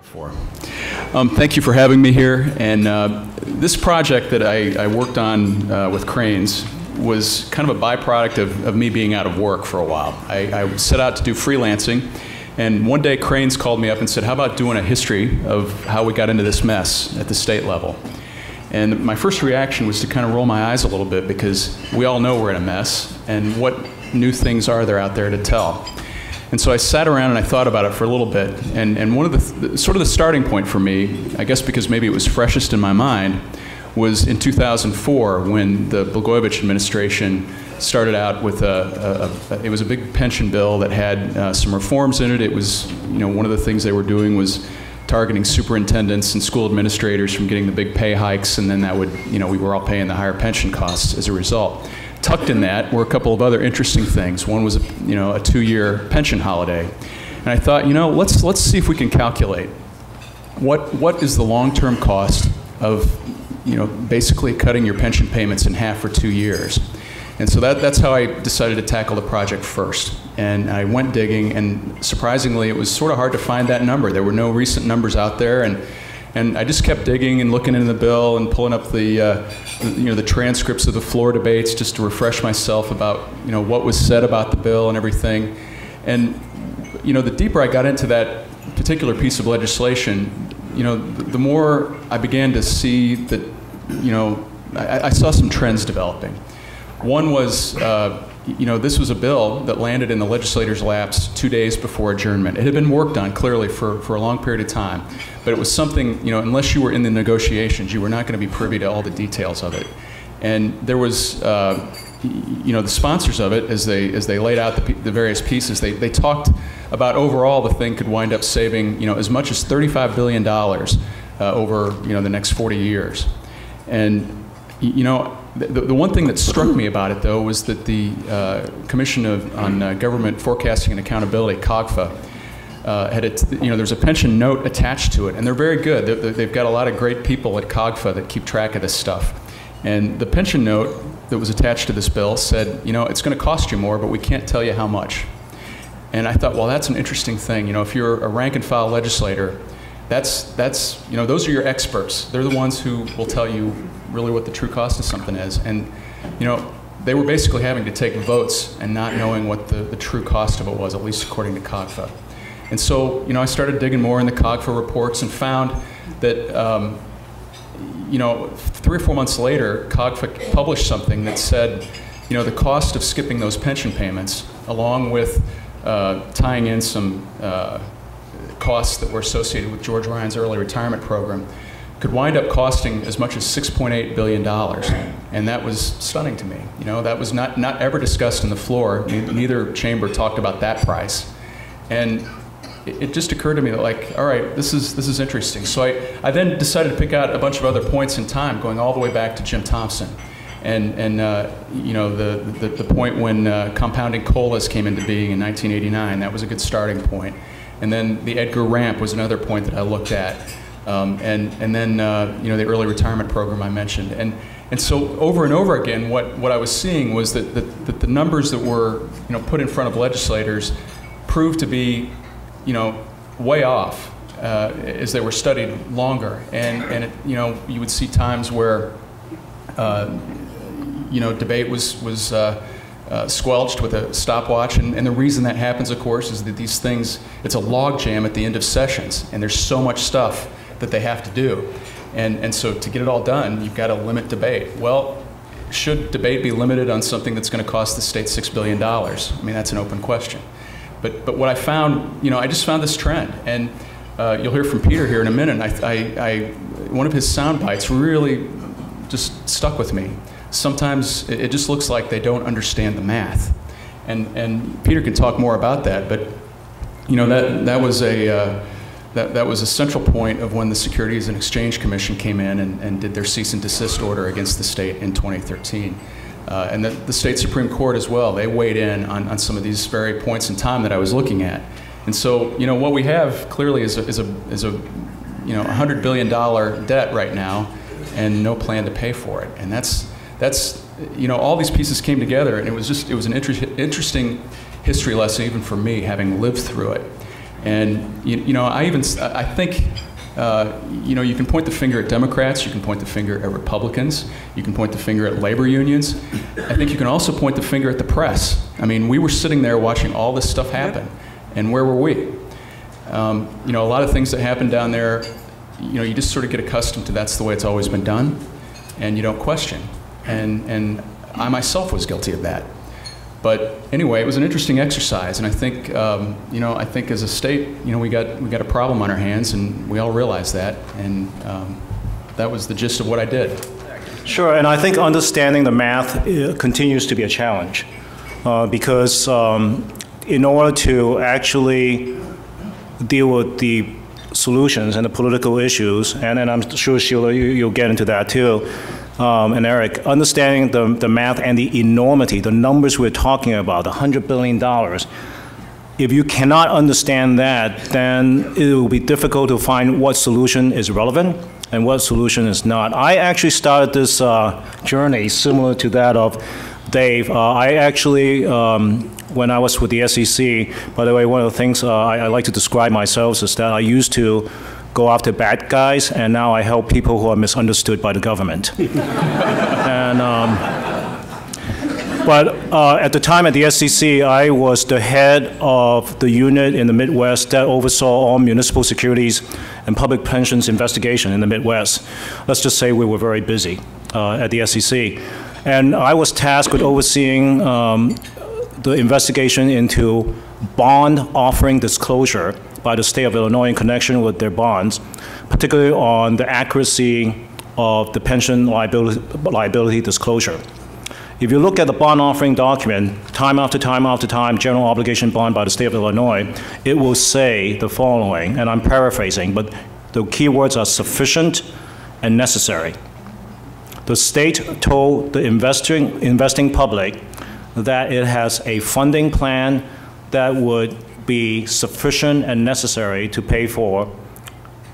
For. Thank you for having me here. And this project that I worked on with Cranes was kind of a byproduct of me being out of work for a while. I set out to do freelancing, and one day Cranes called me up and said, how about doing a history of how we got into this mess at the state level? And my first reaction was to kind of roll my eyes a little bit, because we all know we're in a mess, and what new things are there out there to tell? And so I sat around and I thought about it for a little bit, and one of the sort of the starting point for me, I guess because maybe it was freshest in my mind, was in 2004 when the Blagojevich administration started out with it was a big pension bill that had some reforms in it. It was, one of the things they were doing was targeting superintendents and school administrators from getting the big pay hikes, and then that would, we were all paying the higher pension costs as a result. Tucked in that were a couple of other interesting things. One was a 2-year pension holiday, and I thought, let's see if we can calculate what is the long-term cost of basically cutting your pension payments in half for 2 years. And so that's how I decided to tackle the project first. And I went digging, and surprisingly, it was sort of hard to find that number. There were no recent numbers out there, and I just kept digging and looking into the bill and pulling up the transcripts of the floor debates just to refresh myself about what was said about the bill and everything. And the deeper I got into that particular piece of legislation, the more I began to see that I saw some trends developing. One was this was a bill that landed in the legislators' laps 2 days before adjournment. It had been worked on clearly for a long period of time, but it was something, unless you were in the negotiations, you were not going to be privy to all the details of it. And there was, the sponsors of it, as they laid out the various pieces, they talked about overall the thing could wind up saving, as much as $35 billion over, the next 40 years. And, the one thing that struck me about it, though, was that the Commission on Government Forecasting and Accountability, COGFA, there's a pension note attached to it, and they're very good. They've got a lot of great people at COGFA that keep track of this stuff. And the pension note that was attached to this bill said, it's going to cost you more, but we can't tell you how much. And I thought, well, that's an interesting thing. If you're a rank and file legislator, those are your experts. They're the ones who will tell you really what the true cost of something is. And they were basically having to take votes and not knowing what the true cost of it was, at least according to COGFA. And so I started digging more in the COGFA reports and found that 3 or 4 months later, COGFA published something that said the cost of skipping those pension payments, along with tying in some costs that were associated with George Ryan's early retirement program, could wind up costing as much as $6.8 billion. And that was stunning to me. That was not ever discussed on the floor. Neither chamber talked about that price. And it just occurred to me that, all right, this is interesting. So I then decided to pick out a bunch of other points in time, going all the way back to Jim Thompson. And the point when compounding COLAs came into being in 1989, that was a good starting point. And then the Edgar ramp was another point that I looked at. And then the early retirement program I mentioned. And so over and over again, what I was seeing was that the numbers that were put in front of legislators proved to be way off as they were studied longer. And you would see times where debate was squelched with a stopwatch, and the reason that happens, of course, is that these things, it's a logjam at the end of sessions, and there's so much stuff that they have to do. And so to get it all done, you've got to limit debate. Well, should debate be limited on something that's going to cost the state $6 billion? I mean, that's an open question. But what I found, I just found this trend, and you'll hear from Peter here in a minute. One of his sound bites really just stuck with me. Sometimes it just looks like they don't understand the math, and Peter can talk more about that. But that was a central point of when the Securities and Exchange Commission came in and did their cease and desist order against the state in 2013. And the state Supreme Court as well, they weighed in on some of these very points in time that I was looking at. And so, what we have clearly is a $100 billion debt right now, and no plan to pay for it. And that's all these pieces came together, and it was an interesting history lesson even for me, having lived through it. And I think you can point the finger at Democrats, you can point the finger at Republicans, you can point the finger at labor unions. I think you can also point the finger at the press. I mean, we were sitting there watching all this stuff happen, and where were we? A lot of things that happen down there, you just sort of get accustomed to that's the way it's always been done, and you don't question. And I myself was guilty of that. But anyway, it was an interesting exercise, and I think, I think as a state, we got a problem on our hands, and we all realize that, and that was the gist of what I did. Sure, and I think understanding the math continues to be a challenge, because in order to actually deal with the solutions and the political issues, and I'm sure, Sheila, you'll get into that too, and Eric, understanding the math and the enormity, the numbers we're talking about, the $100 billion, if you cannot understand that, then it will be difficult to find what solution is relevant and what solution is not. I actually started this journey similar to that of Dave. I actually, when I was with the SEC, by the way, one of the things I like to describe myself is that I used to go after bad guys, and now I help people who are misunderstood by the government. But at the time at the SEC, I was the head of the unit in the Midwest that oversaw all municipal securities and public pensions investigation in the Midwest. Let's just say we were very busy at the SEC. And I was tasked with overseeing the investigation into bond offering disclosure by the state of Illinois in connection with their bonds, particularly on the accuracy of the pension liability disclosure. If you look at the bond offering document, time after time after time, general obligation bond by the state of Illinois, it will say the following, and I'm paraphrasing, but the key words are sufficient and necessary. The state told the investing public that it has a funding plan that would be sufficient and necessary to pay for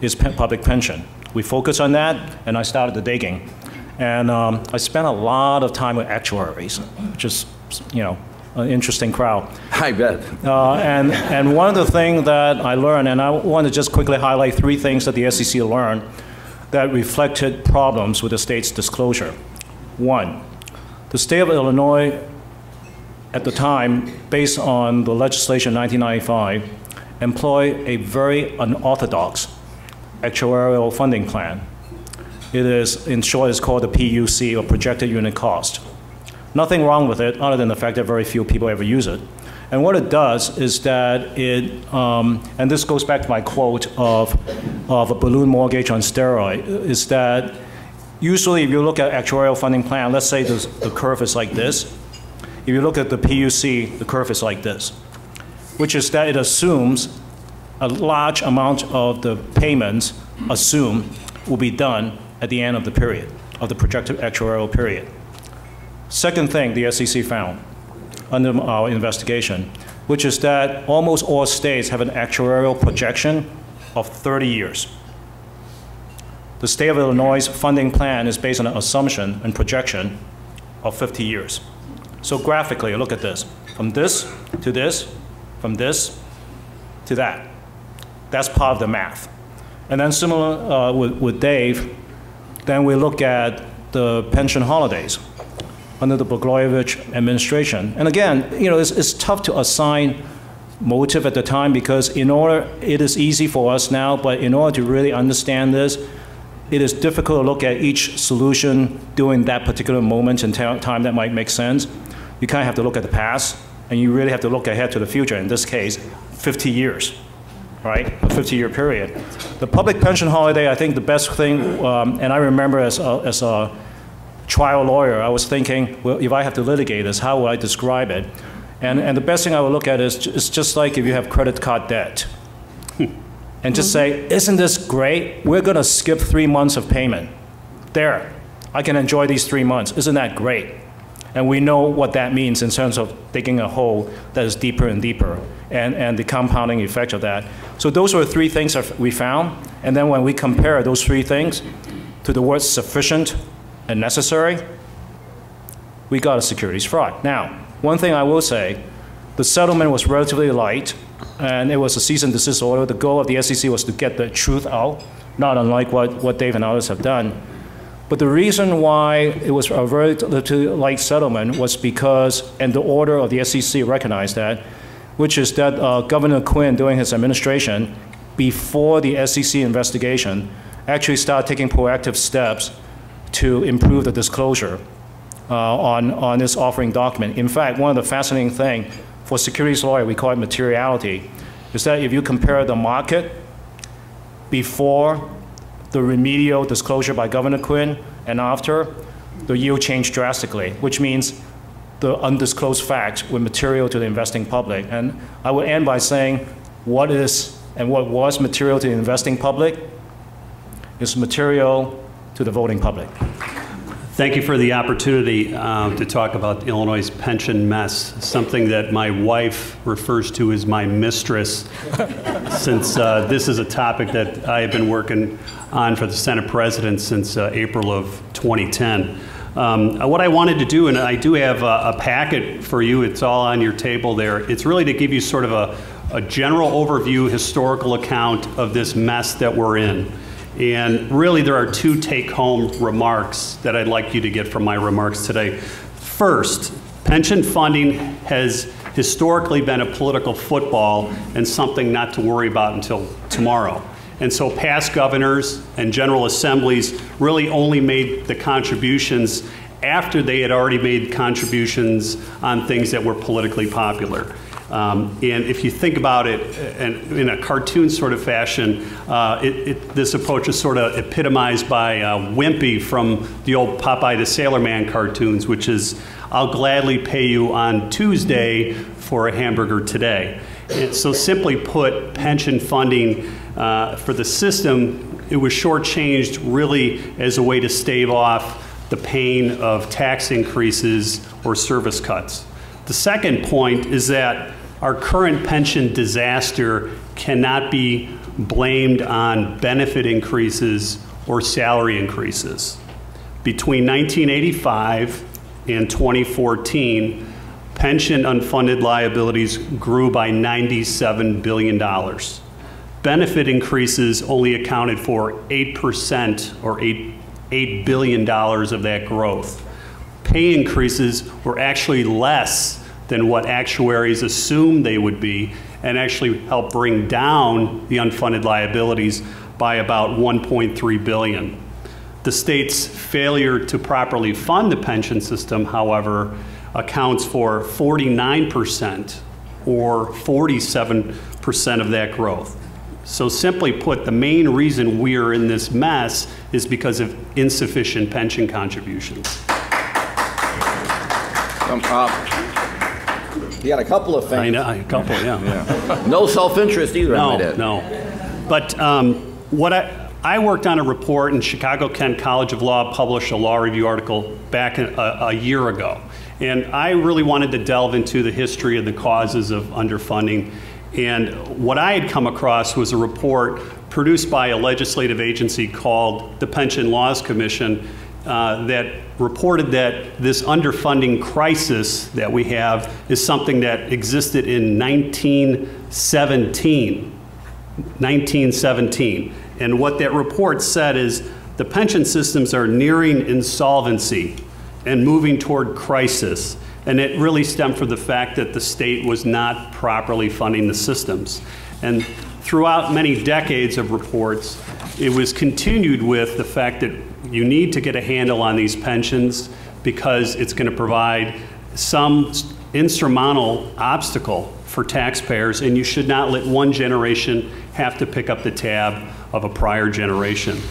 its public pension. We focused on that, and I started the digging. And I spent a lot of time with actuaries, which is, an interesting crowd. I bet. And one of the things that I learned, and I want to just quickly highlight 3 things that the SEC learned that reflected problems with the state's disclosure. 1, the state of Illinois at the time, based on the legislation in 1995, employed a very unorthodox actuarial funding plan. It is, in short, it's called the PUC, or projected unit cost. Nothing wrong with it, other than the fact that very few people ever use it. And what it does is that it, and this goes back to my quote of a balloon mortgage on steroid, is that usually if you look at actuarial funding plan, let's say the curve is like this. If you look at the PUC, the curve is like this, which is that it assumes a large amount of the payments will be done at the end of the period, of the projected actuarial period. Second thing the SEC found under our investigation, which is that almost all states have an actuarial projection of 30 years. The state of Illinois' funding plan is based on an assumption and projection of 50 years. So graphically, look at this. From this to this, from this to that. That's part of the math. And then similar with Dave, then we look at the pension holidays under the Blagojevich administration. And again, it's tough to assign motive at the time, because it is easy for us now, but in order to really understand this, it is difficult to look at each solution during that particular moment in time that might make sense. You kind of have to look at the past, and you really have to look ahead to the future, in this case, 50 years. Right, a 50-year period. The public pension holiday, I think the best thing, and I remember as a trial lawyer, I was thinking, well, if I have to litigate this, how would I describe it? And the best thing I would look at is it's just like if you have credit card debt. And just say, isn't this great? We're going to skip 3 months of payment. There, I can enjoy these 3 months. Isn't that great? And we know what that means in terms of digging a hole that is deeper and deeper, and the compounding effect of that. So those were 3 things that we found. And then when we compare those 3 things to the words sufficient and necessary, we got a securities fraud. Now, one thing I will say, the settlement was relatively light. and it was a cease and desist order. The goal of the SEC was to get the truth out, not unlike what Dave and others have done. But the reason why it was a very light settlement was because, and the order of the SEC recognized that, which is that Governor Quinn, during his administration, before the SEC investigation, actually started taking proactive steps to improve the disclosure on this offering document. In fact, one of the fascinating things for securities lawyer, we call it materiality, is that if you compare the market before the remedial disclosure by Governor Quinn and after, the yield changed drastically, which means the undisclosed facts were material to the investing public. And I will end by saying what is and what was material to the investing public is material to the voting public. Thank you for the opportunity to talk about Illinois' pension mess, something that my wife refers to as my mistress, since this is a topic that I have been working on for the Senate President since April of 2010. What I wanted to do, and I do have a packet for you, it's all on your table there, it's really to give you sort of a general overview, historical account of this mess that we're in. And really, there are two take-home remarks that I'd like you to get from my remarks today. First, pension funding has historically been a political football and something not to worry about until tomorrow. And so past governors and general assemblies really only made the contributions after they had already made contributions on things that were politically popular. And if you think about it in a cartoon sort of fashion, this approach is sort of epitomized by Wimpy from the old Popeye the Sailor Man cartoons, which is, I'll gladly pay you on Tuesday for a hamburger today. And so simply put, pension funding for the system, it was shortchanged really as a way to stave off the pain of tax increases or service cuts. The second point is that our current pension disaster cannot be blamed on benefit increases or salary increases. Between 1985 and 2014, pension unfunded liabilities grew by $97 billion. Benefit increases only accounted for 8% or $8 billion of that growth. Pay increases were actually less than what actuaries assumed they would be, and actually helped bring down the unfunded liabilities by about $1.3 billion. The state's failure to properly fund the pension system, however, accounts for 49% or 47% of that growth. So simply put, the main reason we are in this mess is because of insufficient pension contributions. You got a couple of things. I know, a couple, yeah. No self-interest either, I might add. No. But what I worked on a report, and Chicago-Kent College of Law published a law review article back a year ago. And I really wanted to delve into the history of the causes of underfunding. And what I had come across was a report produced by a legislative agency called the Pension Laws Commission that reported that this underfunding crisis that we have is something that existed in 1917. And what that report said is the pension systems are nearing insolvency and moving toward crisis. And it really stemmed from the fact that the state was not properly funding the systems. And throughout many decades of reports, it was continued with the fact that you need to get a handle on these pensions because it's going to provide some insurmountable obstacle for taxpayers, and you should not let one generation have to pick up the tab of a prior generation.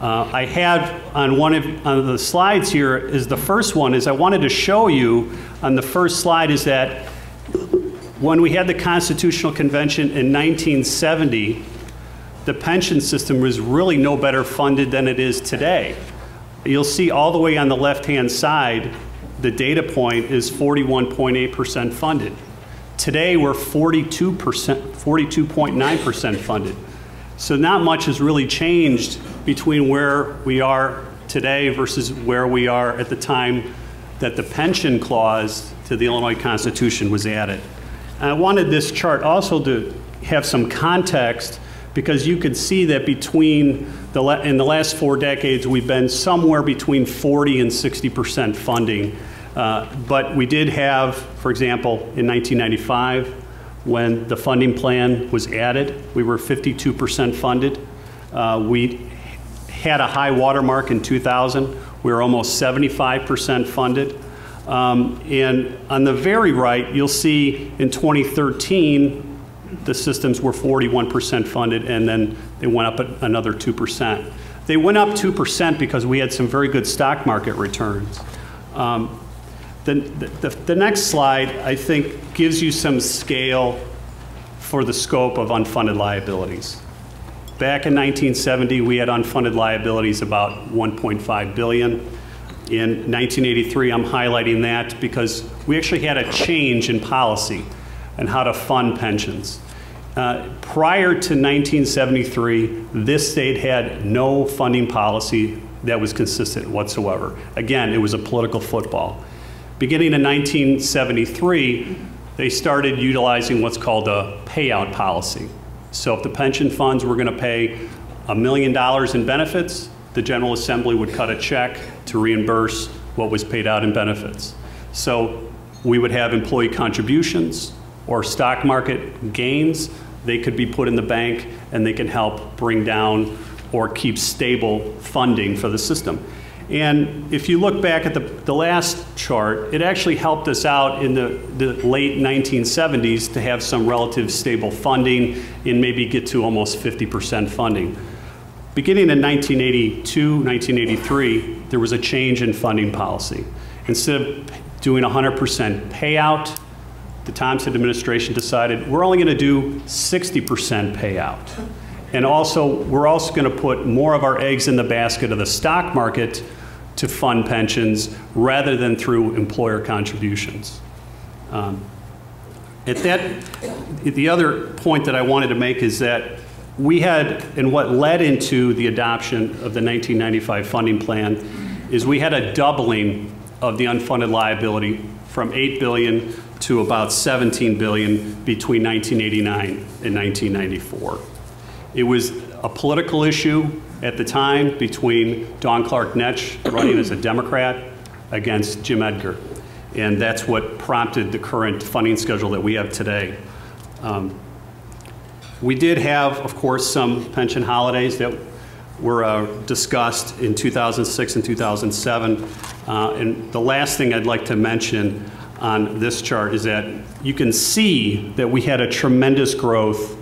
I had on one of the slides here is the first one is I wanted to show you on the first slide is that when we had the Constitutional Convention in 1970, the pension system was really no better funded than it is today. You'll see all the way on the left-hand side, the data point is 41.8% funded. Today, we're 42.9% funded. So not much has really changed between where we are today versus where we are at the time that the pension clause to the Illinois Constitution was added. And I wanted this chart also to have some context, because you could see that between in the last 4 decades, we've been somewhere between 40 and 60% funding. But we did have, for example, in 1995, when the funding plan was added, we were 52% funded. We had a high watermark in 2000. We were almost 75% funded. And on the very right, you'll see in 2013, the systems were 41% funded, and then they went up another 2%. They went up 2% because we had some very good stock market returns. The next slide, I think, gives you some scale for the scope of unfunded liabilities. Back in 1970, we had unfunded liabilities about $1.5 billion. In 1983, I'm highlighting that because we actually had a change in policy and how to fund pensions. Prior to 1973, this state had no funding policy that was consistent whatsoever. Again, it was a political football. Beginning in 1973, they started utilizing what's called a payout policy. So if the pension funds were going to pay $1 million in benefits, the General Assembly would cut a check to reimburse what was paid out in benefits. So we would have employee contributions or stock market gains. They could be put in the bank, and they can help bring down or keep stable funding for the system. And if you look back at the last chart, it actually helped us out in the late 1970s to have some relative stable funding and maybe get to almost 50% funding. Beginning in 1982, 1983, there was a change in funding policy. Instead of doing 100% payout, the Thompson administration decided we're only going to do 60% payout. And also, we're also going to put more of our eggs in the basket of the stock market to fund pensions rather than through employer contributions. The other point that I wanted to make is that we had, and what led into the adoption of the 1995 funding plan, is we had a doubling of the unfunded liability from $8 billion to about $17 billion between 1989 and 1994. It was a political issue at the time between Dawn Clark Netsch running as a Democrat against Jim Edgar. And that's what prompted the current funding schedule that we have today. We did have, of course, some pension holidays that were discussed in 2006 and 2007. And the last thing I'd like to mention on this chart is that you can see that we had a tremendous growth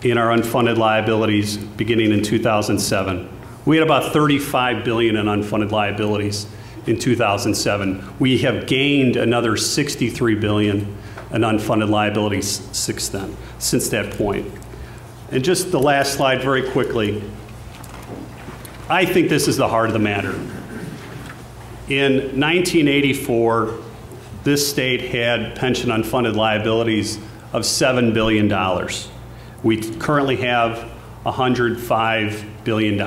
in our unfunded liabilities beginning in 2007. We had about $35 billion in unfunded liabilities in 2007. We have gained another $63 billion in unfunded liabilities since that point. And just the last slide very quickly. I think this is the heart of the matter. In 1984, this state had pension unfunded liabilities of $7 billion. We currently have $105 billion.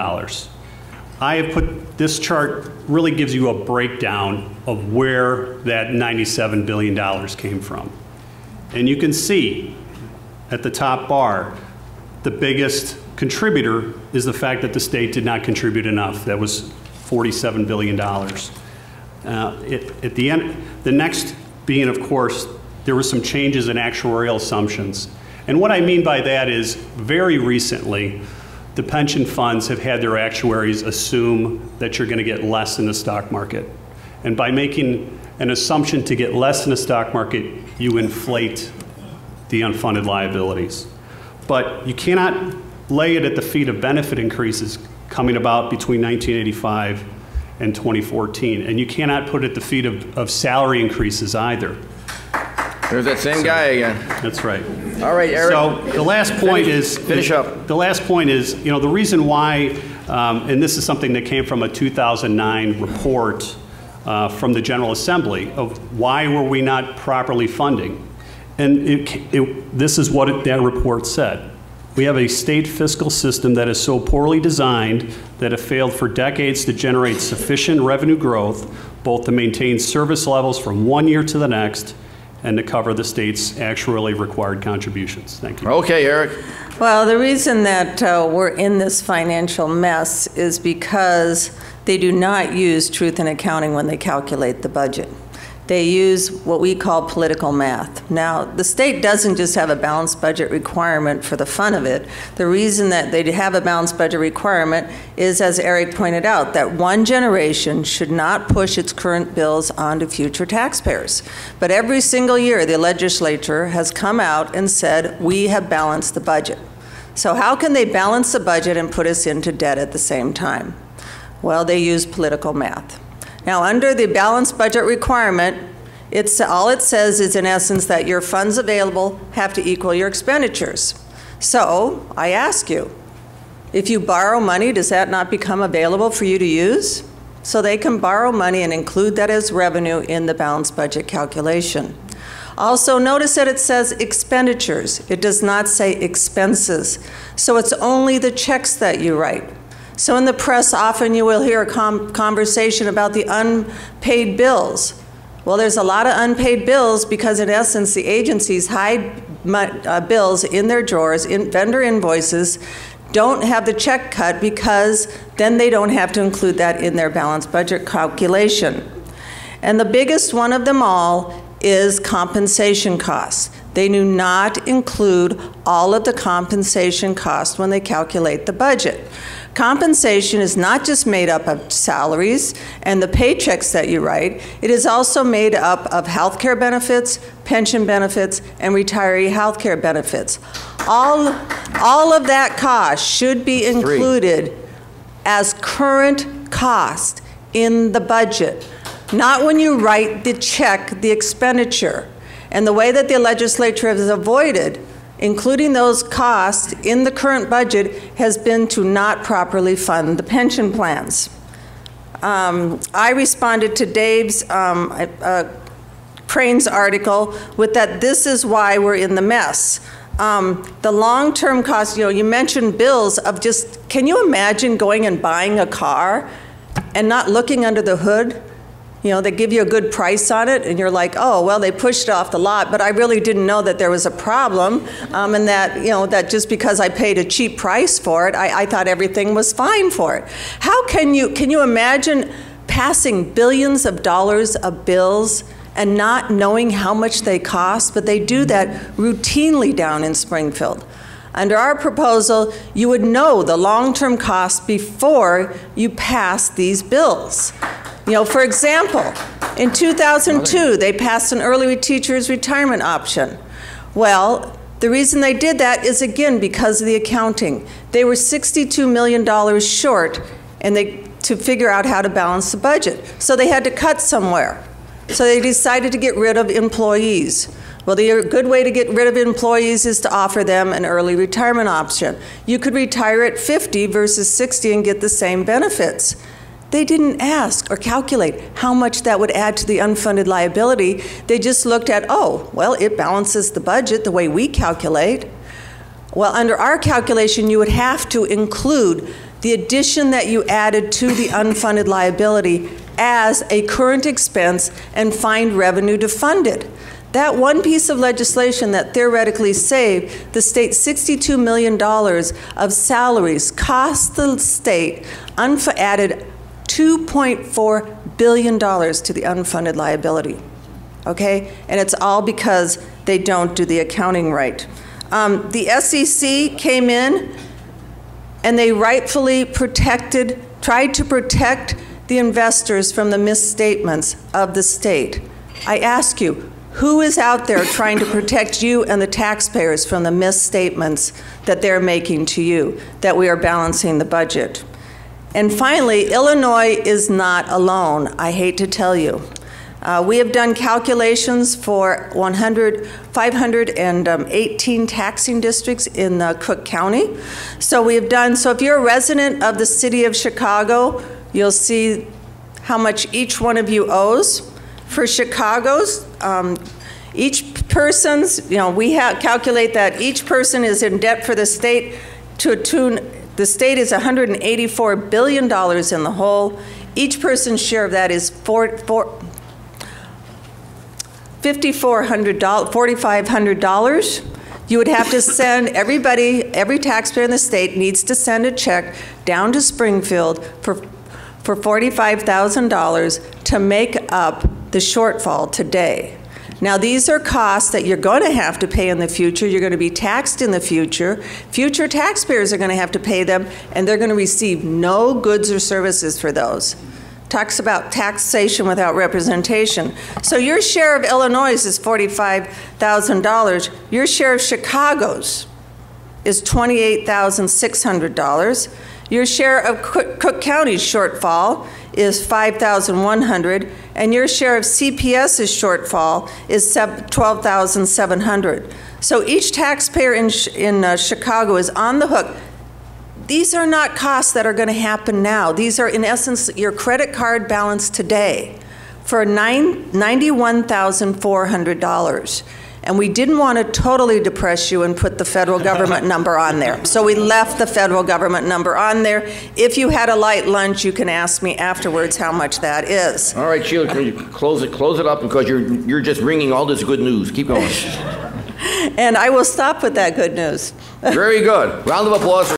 I have put, this chart really gives you a breakdown of where that $97 billion came from. And you can see at the top bar, the biggest contributor is the fact that the state did not contribute enough. That was $47 billion. At the end, the next being, of course, there were some changes in actuarial assumptions. And what I mean by that is, very recently, the pension funds have had their actuaries assume that you're going to get less in the stock market. And by making an assumption to get less in the stock market, you inflate the unfunded liabilities. But you cannot lay it at the feet of benefit increases coming about between 1985 and 2014. And you cannot put it at the feet of salary increases either. There's that same guy again. That's right. All right, Eric. So the last point finish up. The last point is, you know, the reason why, and this is something that came from a 2009 report from the General Assembly of why were we not properly funding. And this is what that report said. We have a state fiscal system that is so poorly designed that it failed for decades to generate sufficient revenue growth, both to maintain service levels from one year to the next and to cover the state's actuarially required contributions. Thank you. Okay, Eric. Well, the reason that we're in this financial mess is because they do not use truth in accounting when they calculate the budget. They use what we call political math. Now, the state doesn't just have a balanced budget requirement for the fun of it. The reason that they have a balanced budget requirement is, as Eric pointed out, that one generation should not push its current bills onto future taxpayers. But every single year, the legislature has come out and said, we have balanced the budget. So how can they balance the budget and put us into debt at the same time? Well, they use political math. Now, under the balanced budget requirement, all it says is, in essence, that your funds available have to equal your expenditures. So, I ask you, if you borrow money, does that not become available for you to use? So they can borrow money and include that as revenue in the balanced budget calculation. Also, notice that it says expenditures. It does not say expenses. So it's only the checks that you write. So in the press, often you will hear a conversation about the unpaid bills. Well, there's a lot of unpaid bills because, in essence, the agencies hide bills in their drawers, vendor invoices, don't have the check cut because then they don't have to include that in their balanced budget calculation. And the biggest one of them all is compensation costs. They do not include all of the compensation costs when they calculate the budget. Compensation is not just made up of salaries and the paychecks that you write. It is also made up of health care benefits, pension benefits, and retiree health care benefits. All of that cost should be included as current cost in the budget, not when you write the check, the expenditure. And the way that the legislature has avoided including those costs in the current budget has been to not properly fund the pension plans. I responded to Dave's Crane's article with that this is why we're in the mess. The long-term costs, you mentioned bills of just, can you imagine going and buying a car and not looking under the hood? They give you a good price on it, and you're like, oh, well, they pushed it off the lot, but I really didn't know that there was a problem, and that, that just because I paid a cheap price for it, I thought everything was fine for it. How can you imagine passing billions of dollars of bills and not knowing how much they cost? But they do that routinely down in Springfield. Under our proposal, you would know the long-term costs before you pass these bills. For example, in 2002, they passed an early teachers retirement option. Well, the reason they did that is, again, because of the accounting. They were $62 million short to figure out how to balance the budget. So they had to cut somewhere. So they decided to get rid of employees. Well, the good way to get rid of employees is to offer them an early retirement option. You could retire at 50 versus 60 and get the same benefits. They didn't ask or calculate how much that would add to the unfunded liability. They just looked at, oh, well, it balances the budget the way we calculate. Well, under our calculation, you would have to include the addition that you added to the unfunded liability as a current expense and find revenue to fund it. That one piece of legislation that theoretically saved the state $62 million of salaries cost the state added $2.4 billion to the unfunded liability, okay? And it's all because they don't do the accounting right. The SEC came in and they rightfully tried to protect the investors from the misstatements of the state. I ask you, who is out there trying to protect you and the taxpayers from the misstatements that they're making to you, that we are balancing the budget? And finally, Illinois is not alone, I hate to tell you. We have done calculations for 518 taxing districts in Cook County. So if you're a resident of the city of Chicago, you'll see how much each one of you owes. For Chicago's, each person's, we calculate that each person is in debt for the state to a tune. The state is $184 billion in the hole. Each person's share of that is $4,500, you would have to send every taxpayer in the state needs to send a check down to Springfield for $45,000 to make up the shortfall today. Now, these are costs that you're going to have to pay in the future. You're going to be taxed in the future. Future taxpayers are going to have to pay them, and they're going to receive no goods or services for those. Talks about taxation without representation. So your share of Illinois is $45,000. Your share of Chicago's is $28,600. Your share of Cook County's shortfall is $5,100, and your share of CPS's shortfall is $12,700. So each taxpayer in Chicago is on the hook. These are not costs that are going to happen now. These are, in essence, your credit card balance today for $91,400. And we didn't want to totally depress you and put the federal government number on there. So we left the federal government number on there. If you had a light lunch, you can ask me afterwards how much that is. All right, Sheila, can you close it up because you're just bringing all this good news. Keep going. And I will stop with that good news. Very good. Round of applause for